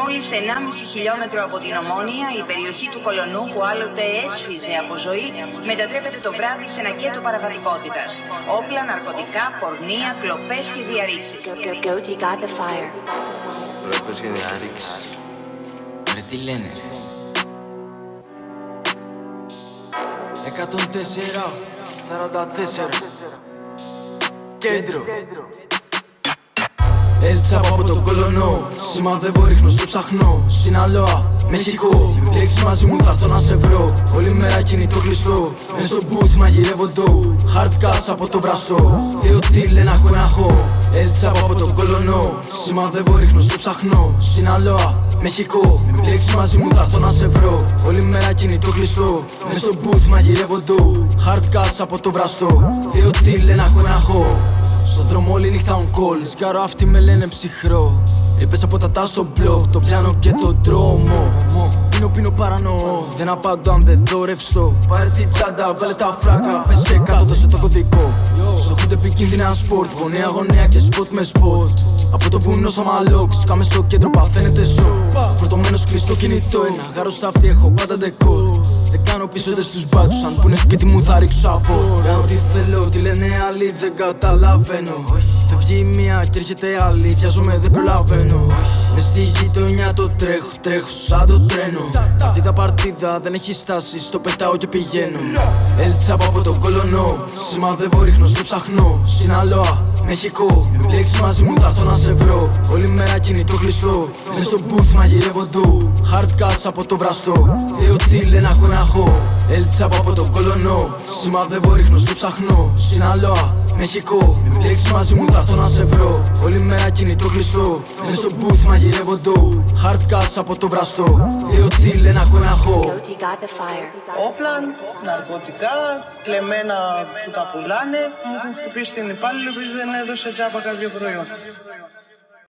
μόλις 1,5 χιλιόμετρο από την Ομόνια, η περιοχή του Κολονού που άλλοτε έσφιζε από ζωή, μετατρέπεται το βράδυ σε ένα γκέτο παραβατικότητας. Όπλα, ναρκωτικά, πορνεία, κλοπές και διαρρήξεις. Goji got the fire. Κλοπές και διαρρήξεις. Ρε τι λένε ρε. 104 44 Κέντρο. Έλτσαπα από τον Κολονό, σημαδεύω, ρίχνω στο ψαχνό. Σιναλόα, Μεχικό, λέξεις μαζί μου θα έρθω να σε βρω. Όλη μέρα κινητό κλειστό, μες στο booth μαγειρεύω ντο. Hard cash από το βρασό, δύο τίλ, ένα κοναχό. Έλτσαπα από τον Κολονό, σημαδεύω, ρίχνω στο ψαχνό. Σιναλόα, Μεχικό, λέξεις μαζί μου θα έρθω να σε βρω. Όλη μέρα κινητό κλειστό, μες στο booth μαγειρεύω ντο. Hard cash από το βραστό, δύο τίλ, ένα κοναχό. Στον δρόμο όλη νύχτα on call, σκάρω αυτοί με λένε ψυχρό. Ρίπες από τα τά στο μπλοκ, το πιάνω και το δρόμο. Πίνω παρανοώ, δεν απαντώ αν δεν δω ρευστό. Πάρε τη τσάντα, βάλε τα φράκα, πέσε κάτω, δώσε το κωδικό. Στο χούνται επικίνδυνα σπορτ, γωνία και σποτ με σποτ. Από το βουνό στο μαλόξ, κάμε στο κέντρο παθαίνετε σοκ. Φορτωμένος κλειστό κινητό, ένα γάρο στα αυτή έχω πάντα ντεκόρ. Δεν κάνω πίσω ούτε στους μπάτσους, αν πούνε σπίτι μου θα ρίξω αβό. Κάνω τι θέλω, τι λένε άλλοι δεν καταλαβαίνω. Φεύγει η μία και έρχεται άλλη, βιάζομαι δεν προλαβαίνω. Μες στη γειτονιά το τρέχω σαν το τρένο. Παρτίδα δεν έχει στάση, στο πετάω και πηγαίνω. Έλτσαπα από τον Κολονό, σημαδεύω, ρίχνω στο ψαχνό. Σιναλόα, Μεχικό, λέξεις μαζί μου θα έρθω να σε βρω. Όλη μέρα κινητό κλειστό, μες στο booth μαγειρεύω ντου. Hard cash από το βραστό, δύο τίλ, ένα κοναχό. Έλτσαπα από τον Κολονό, σημαδεύω, ρίχνω στο ψαχνό. Σιναλόα, Μεχικό, λέξεις μαζί μου θα έρθω να σε βρω. Όλη μέρα κινητό κλειστό, μες στο booth μαγειρεύω ντου. Hard cash από το βραστό, δύο τίλ, ένα κοναχό. Goji got the fire. Όπλα, ναρκωτικά, κλεμμένα που τα πουλάνε. Μου έχουν χτυπήσει την υπάλληλο που δεν έδωσε τζάμπα κάποιο προϊόν.